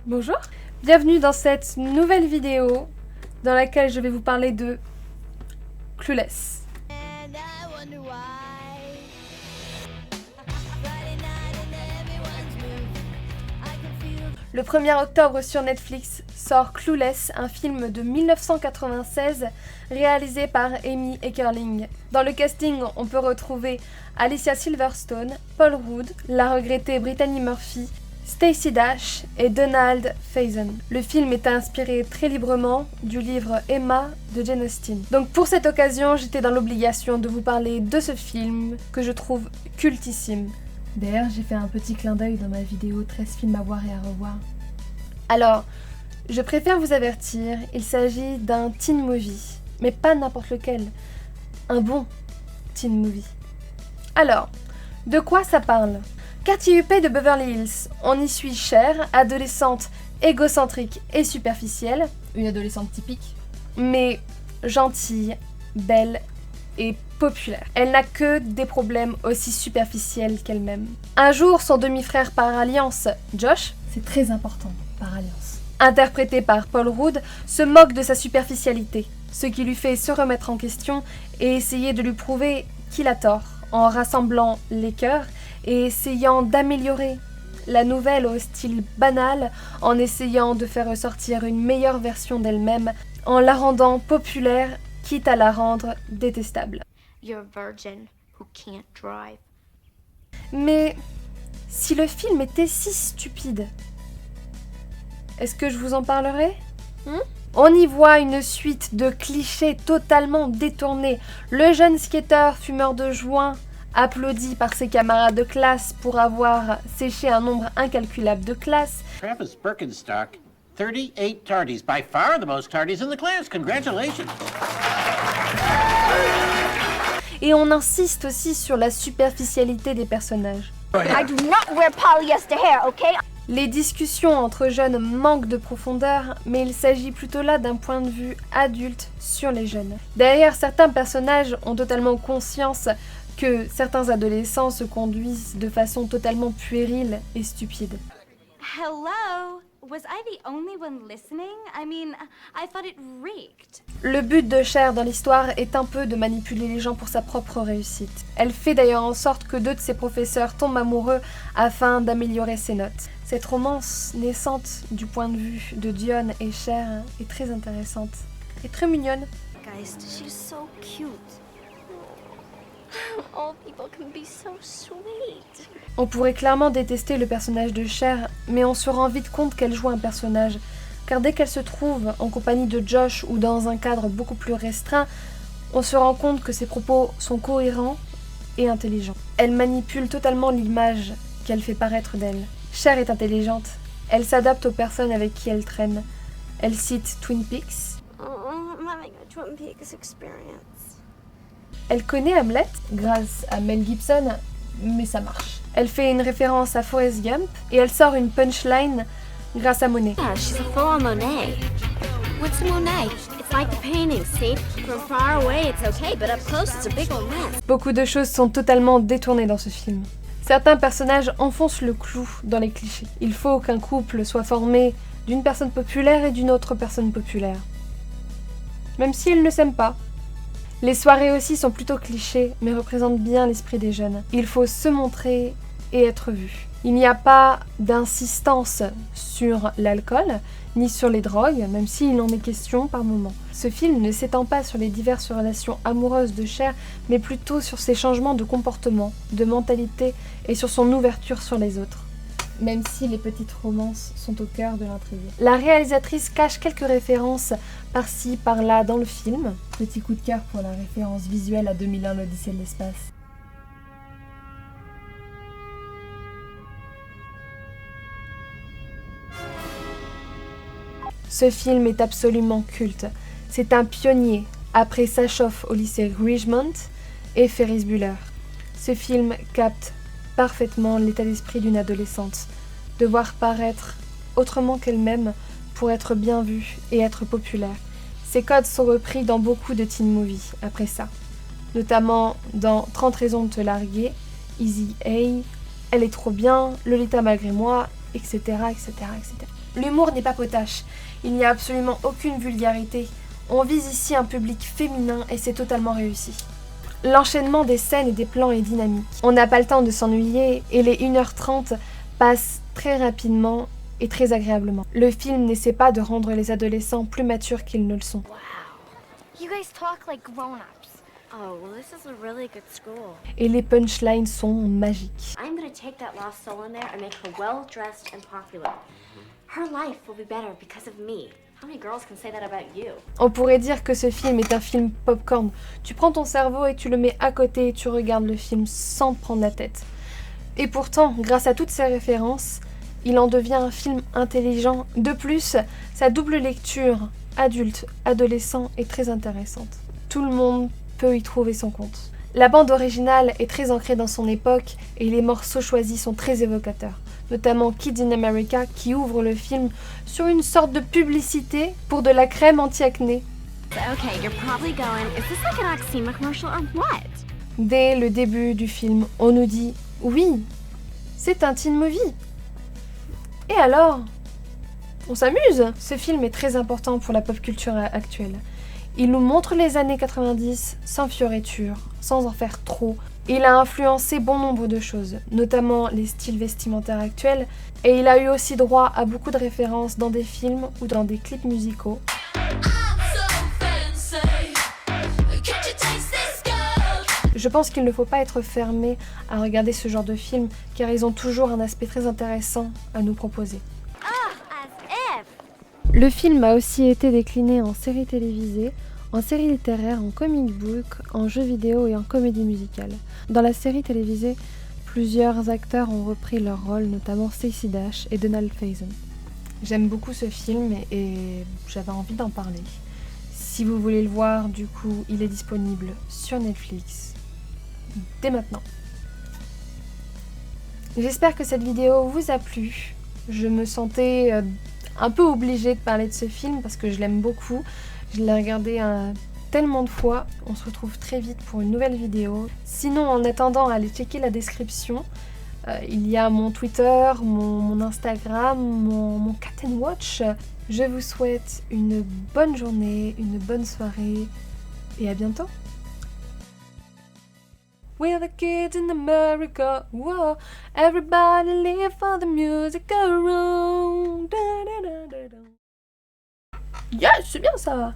Bonjour, bienvenue dans cette nouvelle vidéo dans laquelle je vais vous parler de Clueless. Le 1er octobre sur Netflix sort Clueless, un film de 1996 réalisé par Amy Heckerling. Dans le casting, on peut retrouver Alicia Silverstone, Paul Rudd, la regrettée Brittany Murphy, Stacey Dash et Donald Faison. Le film est inspiré très librement du livre Emma de Jane Austen. Donc pour cette occasion, j'étais dans l'obligation de vous parler de ce film que je trouve cultissime. D'ailleurs, j'ai fait un petit clin d'œil dans ma vidéo 13 films à voir et à revoir. Alors, je préfère vous avertir, il s'agit d'un teen movie, mais pas n'importe lequel. Un bon teen movie. Alors, de quoi ça parle ? Quartier huppé de Beverly Hills, on y suit Cher, adolescente égocentrique et superficielle, une adolescente typique, mais gentille, belle et populaire. Elle n'a que des problèmes aussi superficiels qu'elle-même. Un jour, son demi-frère par alliance, Josh, c'est très important, par alliance, interprété par Paul Rudd, se moque de sa superficialité, ce qui lui fait se remettre en question et essayer de lui prouver qu'il a tort, en rassemblant les cœurs et essayant d'améliorer la nouvelle au style banal, en essayant de faire ressortir une meilleure version d'elle-même, en la rendant populaire, quitte à la rendre détestable. You're a virgin who can't drive. Mais si le film était si stupide, est-ce que je vous en parlerai ? On y voit une suite de clichés totalement détournés. Le jeune skateur fumeur de joint, applaudi par ses camarades de classe pour avoir séché un nombre incalculable de classes. Travis Birkenstock, 38 tardies, by far the most tardies in the class. Congratulations. Et on insiste aussi sur la superficialité des personnages. I do not wear polyester hair, okay? Les discussions entre jeunes manquent de profondeur, mais il s'agit plutôt là d'un point de vue adulte sur les jeunes. D'ailleurs, certains personnages ont totalement conscience que certains adolescents se conduisent de façon totalement puérile et stupide. Hello? Was I the only one listening? I mean, I thought it reeked. Le but de Cher dans l'histoire est un peu de manipuler les gens pour sa propre réussite. Elle fait d'ailleurs en sorte que 2 de ses professeurs tombent amoureux afin d'améliorer ses notes. Cette romance naissante du point de vue de Dion et Cher est très intéressante et très mignonne. Guys, she's so cute. All people can be so sweet. On pourrait clairement détester le personnage de Cher, mais on se rend vite compte qu'elle joue un personnage, car dès qu'elle se trouve en compagnie de Josh ou dans un cadre beaucoup plus restreint, on se rend compte que ses propos sont cohérents et intelligents. Elle manipule totalement l'image qu'elle fait paraître d'elle. Cher est intelligente, elle s'adapte aux personnes avec qui elle traîne. Elle cite Twin Peaks. Oh, I'm having a Twin Peaks experience. Elle connaît Hamlet grâce à Mel Gibson, mais ça marche. Elle fait une référence à Forrest Gump et elle sort une punchline grâce à Monet. Yeah, she's a full-on Monet. What's a Monet? It's like the painting, see? From far away it's okay, but up close it's a big old mess. Beaucoup de choses sont totalement détournées dans ce film. Certains personnages enfoncent le clou dans les clichés. Il faut qu'un couple soit formé d'une personne populaire et d'une autre personne populaire. Même s'ils ne s'aiment pas. Les soirées aussi sont plutôt clichés, mais représentent bien l'esprit des jeunes. Il faut se montrer et être vu. Il n'y a pas d'insistance sur l'alcool, ni sur les drogues, même s'il en est question par moments. Ce film ne s'étend pas sur les diverses relations amoureuses de Cher, mais plutôt sur ses changements de comportement, de mentalité et sur son ouverture sur les autres. Même si les petites romances sont au cœur de l'intrigue. La réalisatrice cache quelques références par-ci, par-là dans le film. Petit coup de cœur pour la référence visuelle à 2001, l'Odyssée de l'espace. Ce film est absolument culte. C'est un pionnier, après Sachoff au lycée Ridgemont et Ferris Bueller. Ce film capte parfaitement l'état d'esprit d'une adolescente, devoir paraître autrement qu'elle-même pour être bien vue et être populaire. Ces codes sont repris dans beaucoup de teen movies après ça, notamment dans 30 raisons de te larguer, Easy A, Elle est trop bien, Lolita malgré moi, etc., etc., etc. L'humour n'est pas potache, il n'y a absolument aucune vulgarité. On vise ici un public féminin et c'est totalement réussi. L'enchaînement des scènes et des plans est dynamique. On n'a pas le temps de s'ennuyer et les 1h30 passent très rapidement et très agréablement. Le film n'essaie pas de rendre les adolescents plus matures qu'ils ne le sont. You guys talk like grown-ups. Oh, well, this is a really good school. Et les punchlines sont magiques. I'm gonna take that lost soul in there and make her well-dressed and popular. Her life will be better because of me. How many girls can say that about you? On pourrait dire que ce film est un film popcorn. Tu prends ton cerveau et tu le mets à côté et tu regardes le film sans te prendre la tête. Et pourtant, grâce à toutes ces références, il en devient un film intelligent. De plus, sa double lecture, adulte, adolescent, est très intéressante. Tout le monde peut y trouver son compte. La bande originale est très ancrée dans son époque et les morceaux choisis sont très évocateurs. Notamment Kids in America qui ouvre le film sur une sorte de publicité pour de la crème anti-acné. Okay, you're probably going, is this like an Oxyma commercial or what? Dès le début du film, on nous dit « Oui, c'est un teen movie ». Et alors ? On s'amuse. Ce film est très important pour la pop culture actuelle. Il nous montre les années 90 sans fioriture, sans en faire trop. Il a influencé bon nombre de choses, notamment les styles vestimentaires actuels, et il a eu aussi droit à beaucoup de références dans des films ou dans des clips musicaux. Je pense qu'il ne faut pas être fermé à regarder ce genre de films, car ils ont toujours un aspect très intéressant à nous proposer. Le film a aussi été décliné en série télévisée, en série littéraire, en comic book, en jeu vidéo et en comédie musicale. Dans la série télévisée, plusieurs acteurs ont repris leur rôle, notamment Stacey Dash et Donald Faison. J'aime beaucoup ce film et j'avais envie d'en parler. Si vous voulez le voir, du coup, il est disponible sur Netflix dès maintenant. J'espère que cette vidéo vous a plu. Je me sentais un peu obligée de parler de ce film parce que je l'aime beaucoup. Je l'ai regardé tellement de fois. On se retrouve très vite pour une nouvelle vidéo. Sinon, en attendant, allez checker la description. Il y a mon Twitter, mon Instagram, mon Cat & Watch. Je vous souhaite une bonne journée, une bonne soirée et à bientôt. We're the kids in America, whoa. Everybody live for the music around. Yes, c'est bien ça.